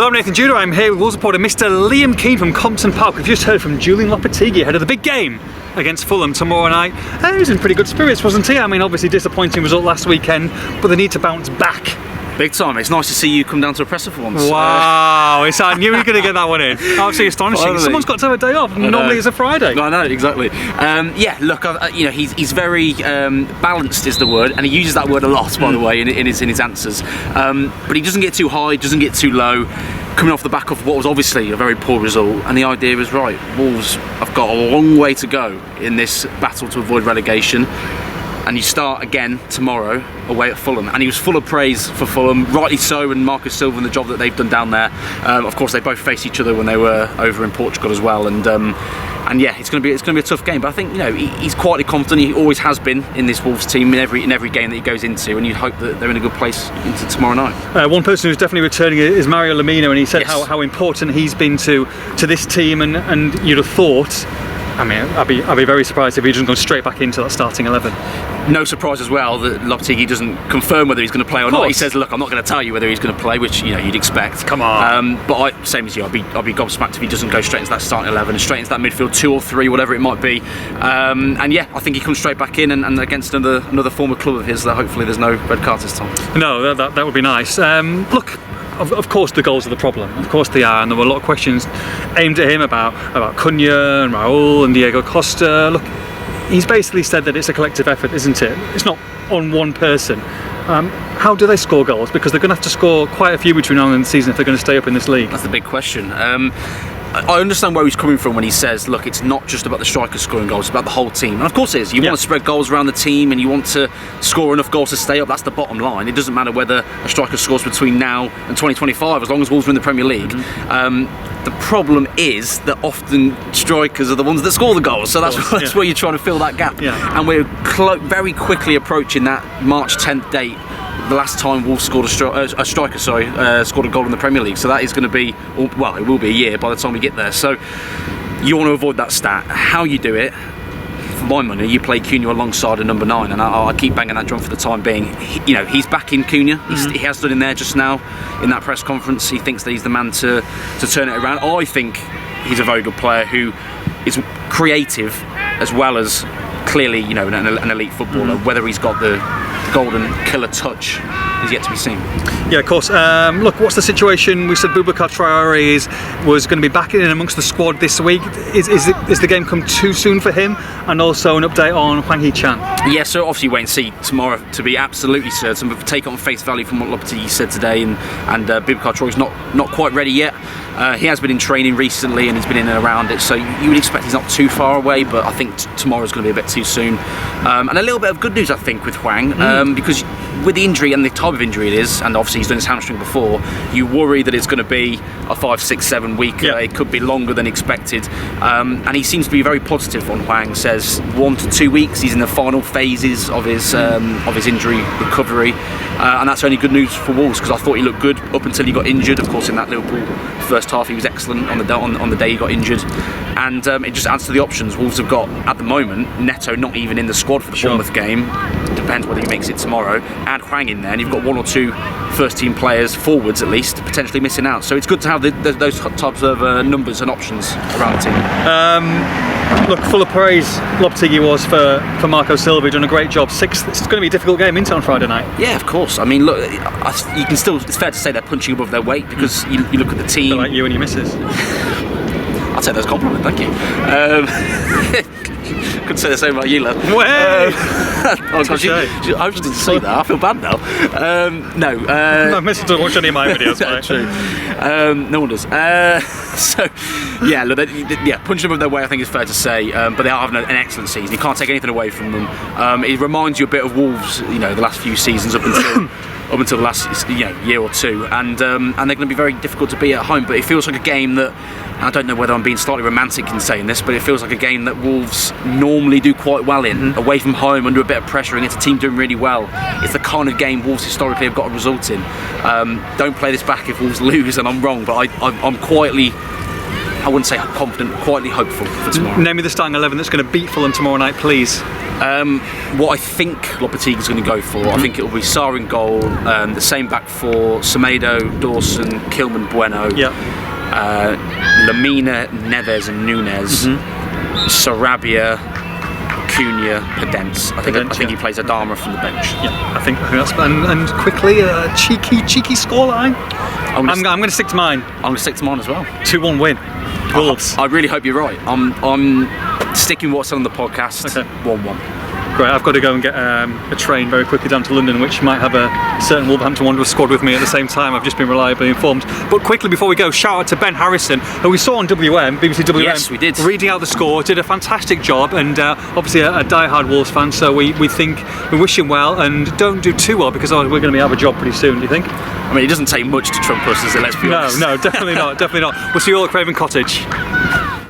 Hello, I'm Nathan Judah. I'm here with Wolves reporter Mr. Liam Keane from Compton Park. We've just heard from Julian Lopetegui ahead of the big game against Fulham tomorrow night. He was in pretty good spirits, wasn't he? I mean, obviously disappointing result last weekend, but they need to bounce back. Big time. It's nice to see you come down to a presser for once. Wow, I knew he was going to get that one in. Absolutely astonishing. Finally. Someone's got to have a day off. Normally it's a Friday. I know, exactly. Yeah, look, he's very balanced is the word, and he uses that word a lot, by the way, in his answers. But he doesn't get too high, doesn't get too low. Coming off the back of what was obviously a very poor result, and the idea is right. Wolves have got a long way to go in this battle to avoid relegation. And you start again tomorrow away at Fulham. And he was full of praise for Fulham, rightly so, and Marcus Silva and the job that they've done down there. Of course, they both faced each other when they were over in Portugal as well. And yeah, it's going to be a tough game. But I think he's quietly confident. He always has been in this Wolves team in every game that he goes into. And you hope that they're in a good place into tomorrow night. One person who's definitely returning is Mario Lemina, and he said yes. how important he's been to this team. And you'd have thought. I mean, I'd be very surprised if he doesn't go straight back into that starting 11. No surprise as well that Lopetegui doesn't confirm whether he's going to play or not. He says, "Look, I'm not going to tell you whether he's going to play," which you'd expect. Come on. But same as you, I'll be gobsmacked if he doesn't go straight into that starting 11 and straight into that midfield 2 or 3, whatever it might be. And yeah, I think he comes straight back in and against another former club of his that hopefully there's no red cards this time. No, that would be nice. Look. Of course the goals are the problem, of course they are, and there were a lot of questions aimed at him about Cunha and Raul and Diego Costa. Look, he's basically said that it's a collective effort, isn't it? It's not on one person. How do they score goals? Because they're going to have to score quite a few between now and the end of the season if they're going to stay up in this league. That's the big question. I understand where he's coming from when he says, look, it's not just about the strikers scoring goals, it's about the whole team. And of course it is. You want to spread goals around the team and you want to score enough goals to stay up. That's the bottom line. It doesn't matter whether a striker scores between now and 2025 as long as Wolves are in the Premier League. The problem is that often strikers are the ones that score the goals, so that's where you're trying to fill that gap. And we're very quickly approaching that March 10th date, the last time Wolves scored a striker scored a goal in the Premier League. So that is going to be, well, it will be a year by the time we get there. So you want to avoid that stat. How you do it, for my money, you play Cunha alongside a number 9, and I keep banging that drum for the time being. He's back in Cunha. He has stood in there just now in that press conference. He thinks that he's the man to turn it around. I think he's a very good player who is creative as well as clearly, an elite footballer. Whether he's got the golden killer touch is yet to be seen. Yeah, of course. Look, what's the situation? We said Boubacar Traoré was going to be back in amongst the squad this week. Is the game come too soon for him? And also an update on Hwang Hee-chan. Yeah, so obviously wait and see tomorrow to be absolutely certain, but take it on face value from what Lopetegui said today, and Boubacar Traoré's not quite ready yet. He has been in training recently and he's been in and around it, so you would expect he's not too far away, but I think tomorrow's going to be a bit too soon. And a little bit of good news, I think, with Hwang, because with the injury and the type of injury it is, and obviously he's done his hamstring before, you worry that it's going to be a 5, 6, 7 week. It could be longer than expected. And he seems to be very positive on Hwang. Says 1 to 2 weeks. He's in the final phases of his injury recovery, and that's only good news for Wolves because I thought he looked good up until he got injured. Of course, in that Liverpool first half, he was excellent on the day he got injured, and it just adds to the options Wolves have got at the moment. Neto not even in the squad for the Bournemouth game. Depends whether he makes it tomorrow. Add Hwang in there, and you've got 1 or 2 first-team players, forwards at least, potentially missing out. So it's good to have those types of numbers and options around the team. Look, full of praise Lopetegui was for Marco Silva. He's done a great job. 6th. It's going to be a difficult game on Friday night. Yeah, of course. I mean, look, you can still. It's fair to say they're punching above their weight because you look at the team. Like you and your missus. I'll take those compliments. Thank you. Couldn't say the same about you, lad. Oh gosh, I was didn't say that. I feel bad now. No. My missus doesn't watch any of my videos. Right? True. No one does. So, yeah, look, punching above their weight, I think is fair to say. But they are having an excellent season. You can't take anything away from them. It reminds you a bit of Wolves, the last few seasons up until the last year or two, and they're going to be very difficult to beat at home. But it feels like a game that, I don't know whether I'm being slightly romantic in saying this, but it feels like a game that Wolves normally do quite well in, away from home, under a bit of pressure, against a team doing really well. It's the kind of game Wolves historically have got a result in. Don't play this back if Wolves lose, and I'm wrong, but I'm quietly I wouldn't say confident, but quietly hopeful for tomorrow. Name me the starting 11 that's going to beat Fulham tomorrow night, please. What I think Lopetegui is going to go for, I think it will be Sarr in goal, the same back four: Semedo, Dawson, Kilman, Bueno, Lamina, Neves, and Nunes, Sarabia, Cunha, Pedence. I think he plays Adama from the bench. Yeah, I think that's and quickly a cheeky scoreline. I'm going to stick to mine. I'm going to stick to mine as well. 2-1 win. Wolves. I really hope you're right. I'm sticking what's on the podcast. Okay. 1-1. Great, I've got to go and get a train very quickly down to London, which might have a certain Wolverhampton Wanderers squad with me at the same time. I've just been reliably informed. But quickly before we go, shout out to Ben Harrison, who we saw on BBC WM. Yes, we did. Reading out the score, did a fantastic job, and obviously a die-hard Wolves fan, so we wish him well, and don't do too well because we're going to be out of a job pretty soon, do you think? I mean, it doesn't take much to trump us, does it? Let's be honest. No, definitely not, definitely not. We'll see you all at Craven Cottage.